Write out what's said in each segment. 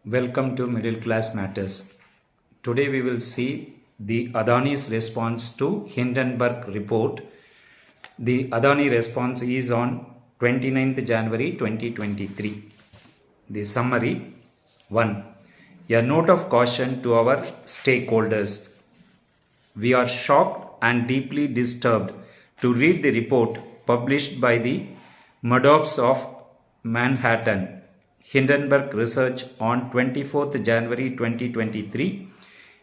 Welcome to Middle Class Matters. Today we will see the Adani's response to Hindenburg Report. The Adani response is on 29th January 2023. The summary 1. A note of caution to our stakeholders. We are shocked and deeply disturbed to read the report published by the Madoffs of Manhattan Hindenburg Research on 24th January 2023,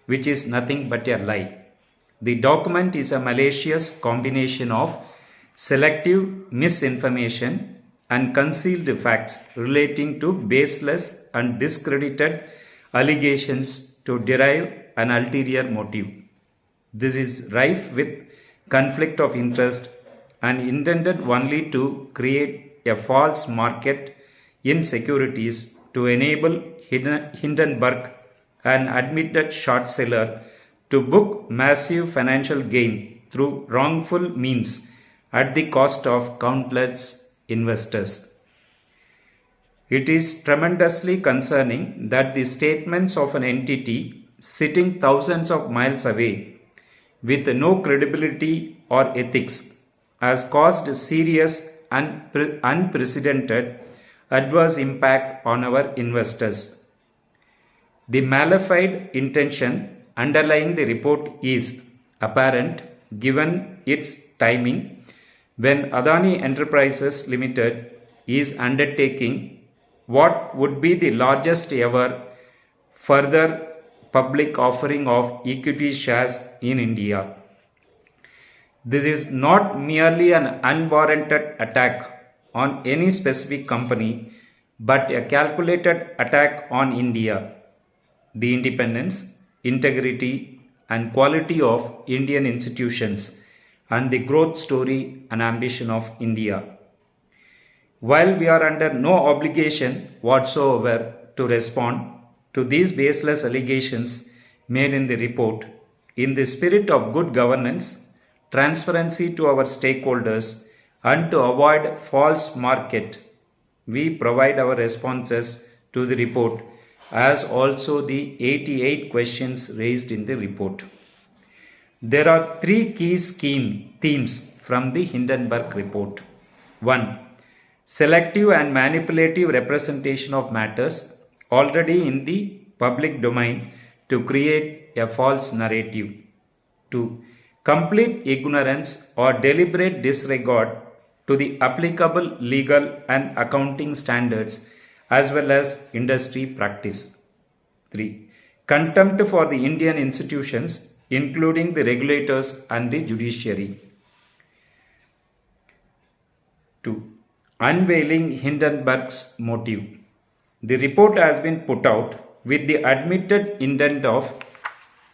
which is nothing but a lie. The document is a malicious combination of selective misinformation and concealed facts relating to baseless and discredited allegations to derive an ulterior motive. This is rife with conflict of interest and intended only to create a false market in securities to enable Hindenburg, an admitted short seller, to book massive financial gain through wrongful means at the cost of countless investors. It is tremendously concerning that the statements of an entity sitting thousands of miles away with no credibility or ethics has caused serious and unprecedented adverse impact on our investors. The malified intention underlying the report is apparent given its timing when Adani Enterprises Limited is undertaking what would be the largest ever further public offering of equity shares in India. This is not merely an unwarranted attack on any specific company, but a calculated attack on India, the independence, integrity, and quality of Indian institutions, and the growth story and ambition of India. While we are under no obligation whatsoever to respond to these baseless allegations made in the report, in the spirit of good governance, transparency to our stakeholders, and to avoid false market, we provide our responses to the report as also the 88 questions raised in the report. There are three key themes from the Hindenburg Report. 1. Selective and manipulative representation of matters already in the public domain to create a false narrative. 2. Complete ignorance or deliberate disregard to the applicable legal and accounting standards as well as industry practice. 3. Contempt for the Indian institutions, including the regulators and the judiciary. 2. Unveiling Hindenburg's motive. The report has been put out with the admitted intent of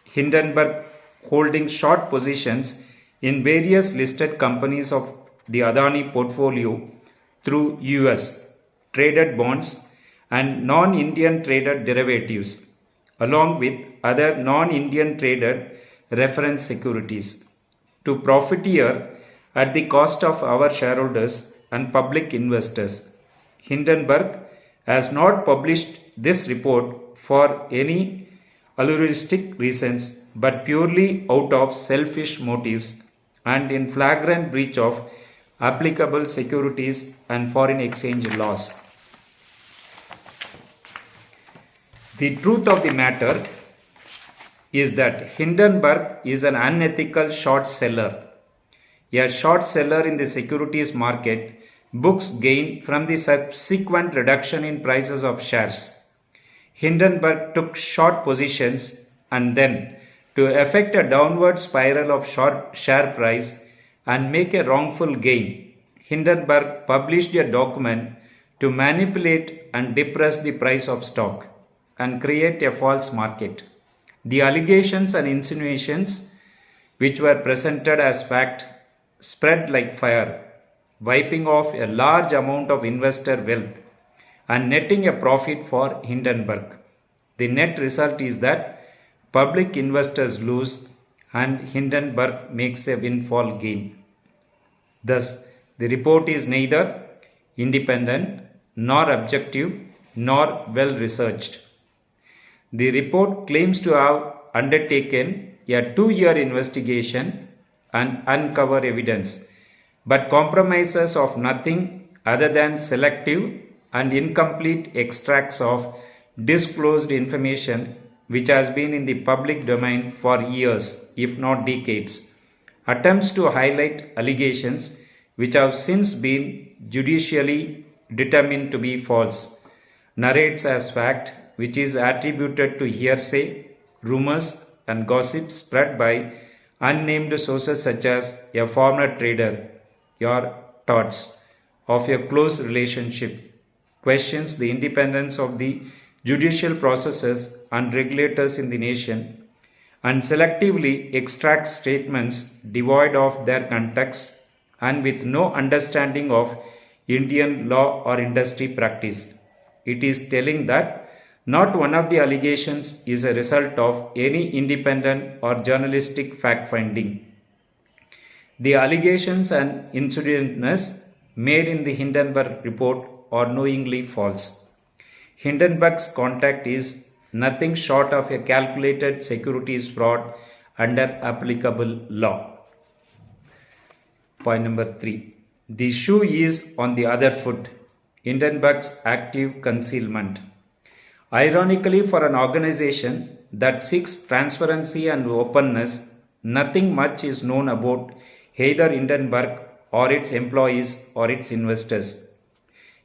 Hindenburg holding short positions in various listed companies of the Adani portfolio through US traded bonds and non-Indian traded derivatives, along with other non-Indian traded reference securities, to profiteer at the cost of our shareholders and public investors. Hindenburg has not published this report for any altruistic reasons but purely out of selfish motives and in flagrant breach of applicable securities and foreign exchange laws. The truth of the matter is that Hindenburg is an unethical short seller. A short seller in the securities market books gain from the subsequent reduction in prices of shares. Hindenburg took short positions and then, to effect a downward spiral of short share price and make a wrongful gain, Hindenburg published a document to manipulate and depress the price of stock and create a false market. The allegations and insinuations which were presented as fact spread like fire, wiping off a large amount of investor wealth and netting a profit for Hindenburg. The net result is that public investors lose and Hindenburg makes a windfall gain. Thus, the report is neither independent nor objective nor well researched. The report claims to have undertaken a 2-year investigation and uncover evidence, but compromises of nothing other than selective and incomplete extracts of disclosed information which has been in the public domain for years, if not decades. Attempts to highlight allegations which have since been judicially determined to be false, narrates as fact, which is attributed to hearsay, rumors, and gossip spread by unnamed sources such as a former trader, your thoughts of a close relationship, questions the independence of the judicial processes and regulators in the nation, and selectively extracts statements devoid of their context and with no understanding of Indian law or industry practice. It is telling that not one of the allegations is a result of any independent or journalistic fact finding. The allegations and incidentness made in the Hindenburg Report are knowingly false. Hindenburg's conduct is nothing short of a calculated securities fraud under applicable law. Point number 3. The shoe is on the other foot. Hindenburg's active concealment. Ironically, for an organization that seeks transparency and openness, nothing much is known about either Hindenburg or its employees or its investors.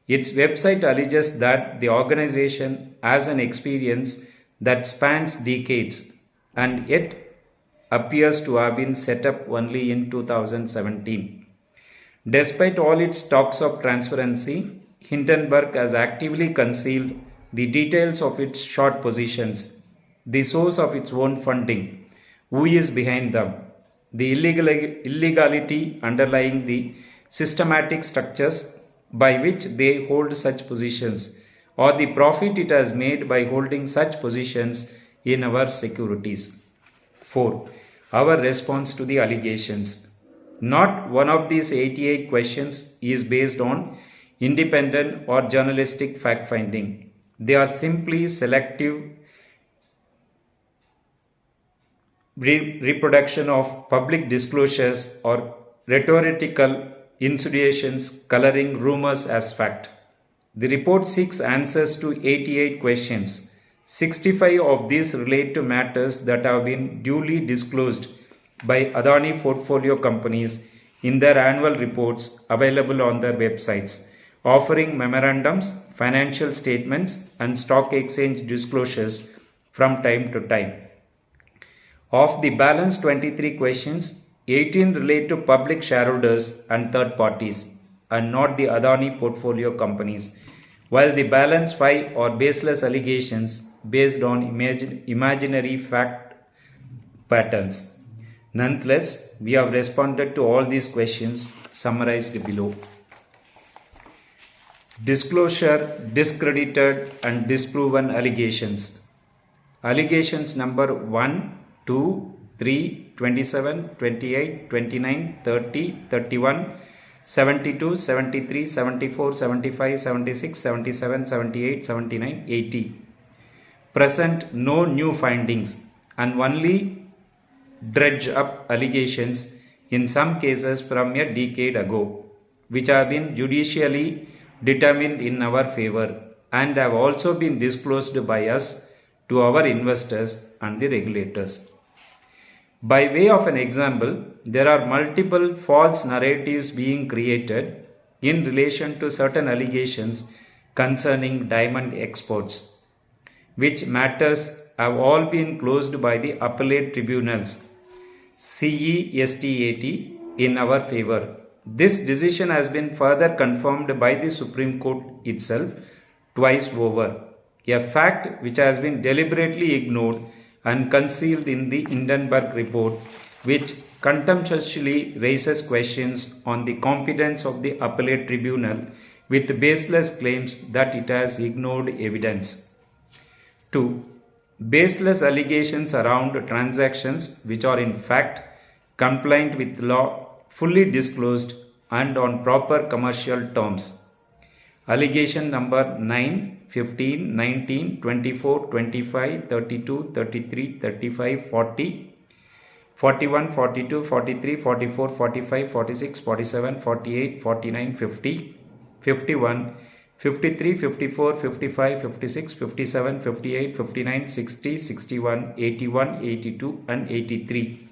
Its website alleges that the organization has an experience that spans decades and yet appears to have been set up only in 2017. Despite all its talks of transparency, Hindenburg has actively concealed the details of its short positions, the source of its own funding, who is behind them, the illegality underlying the systematic structures by which they hold such positions, or the profit it has made by holding such positions in our securities. 4. Our response to the allegations. Not one of these 88 questions is based on independent or journalistic fact-finding. They are simply selective reproduction of public disclosures or rhetorical insinuations coloring rumors as fact. The report seeks answers to 88 questions. 65 of these relate to matters that have been duly disclosed by Adani portfolio companies in their annual reports available on their websites, offering memorandums, financial statements, and stock exchange disclosures from time to time. Of the balance 23 questions, 18 relate to public shareholders and third parties, and not the Adani portfolio companies, while the balance 5 are baseless allegations based on imaginary fact patterns. Nonetheless, we have responded to all these questions summarized below. Disclosure, discredited and disproven allegations. Allegations number 1, 2, 3, 27, 28, 29, 30, 31, 72, 73, 74, 75, 76, 77, 78, 79, 80. Present no new findings and only dredge up allegations, in some cases from a decade ago, which have been judicially determined in our favor and have also been disclosed by us to our investors and the regulators. By way of an example, there are multiple false narratives being created in relation to certain allegations concerning diamond exports, which matters have all been closed by the appellate tribunals CESTAT in our favor. This decision has been further confirmed by the Supreme Court itself twice over, a fact which has been deliberately ignored and concealed in the Hindenburg Report, which contemptuously raises questions on the competence of the appellate tribunal with baseless claims that it has ignored evidence. 2. Baseless allegations around transactions which are in fact compliant with law, fully disclosed and on proper commercial terms. Allegation number 9, 15, 19, 24, 25, 32, 33, 35, 40, 41, 42, 43, 44, 45, 46, 47, 48, 49, 50, 51, 53, 54, 55, 56, 57, 58, 59, 60, 61, 81, 82 and 83.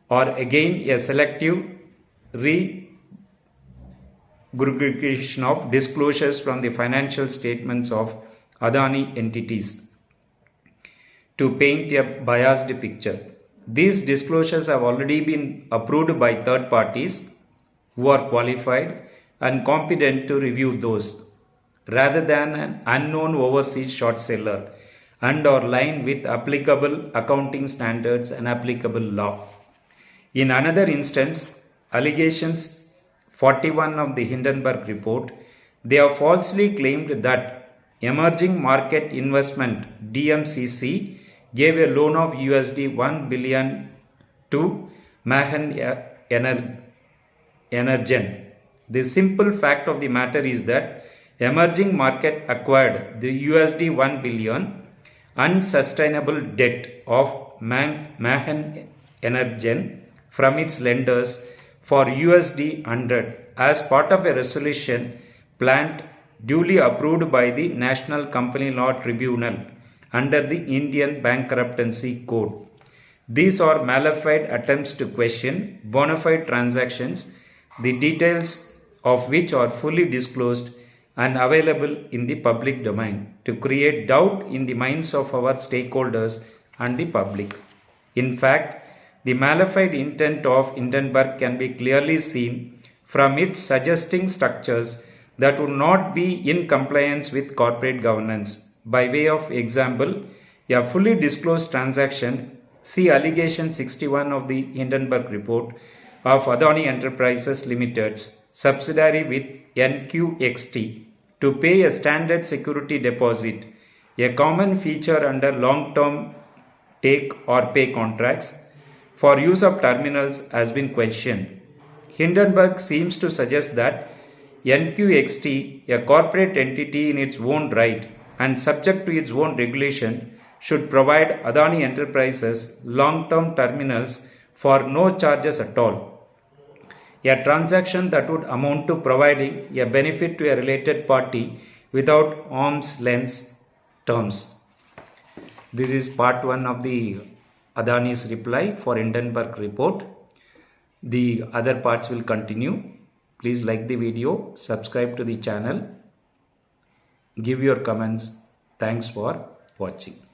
Or again a selective regurgitation of disclosures from the financial statements of Adani entities to paint a biased picture. These disclosures have already been approved by third parties who are qualified and competent to review those, rather than an unknown overseas short seller, and are aligned with applicable accounting standards and applicable law. In another instance, allegations 41 of the Hindenburg Report, they have falsely claimed that Emerging Market Investment DMCC gave a loan of USD 1 billion to Mahan Energen. The simple fact of the matter is that Emerging Market acquired the USD 1 billion unsustainable debt of Mahan Energen from its lenders for USD 100 as part of a resolution planned duly approved by the National Company Law Tribunal under the Indian Bankruptcy Code. These are malafide attempts to question bona fide transactions, the details of which are fully disclosed and available in the public domain, to create doubt in the minds of our stakeholders and the public. In fact, the malafide intent of Hindenburg can be clearly seen from its suggesting structures that would not be in compliance with corporate governance. By way of example, a fully disclosed transaction, see allegation 61 of the Hindenburg Report of Adani Enterprises Limited's subsidiary with NQXT to pay a standard security deposit, a common feature under long-term take or pay contracts for use of terminals, has been questioned. Hindenburg seems to suggest that NQXT, a corporate entity in its own right and subject to its own regulation, should provide Adani Enterprises long-term terminals for no charges at all. A transaction that would amount to providing a benefit to a related party without arm's length terms. This is part 1 of the Adani's reply for Hindenburg Report. The other parts will continue. Please like the video, subscribe to the channel, give your comments. Thanks for watching.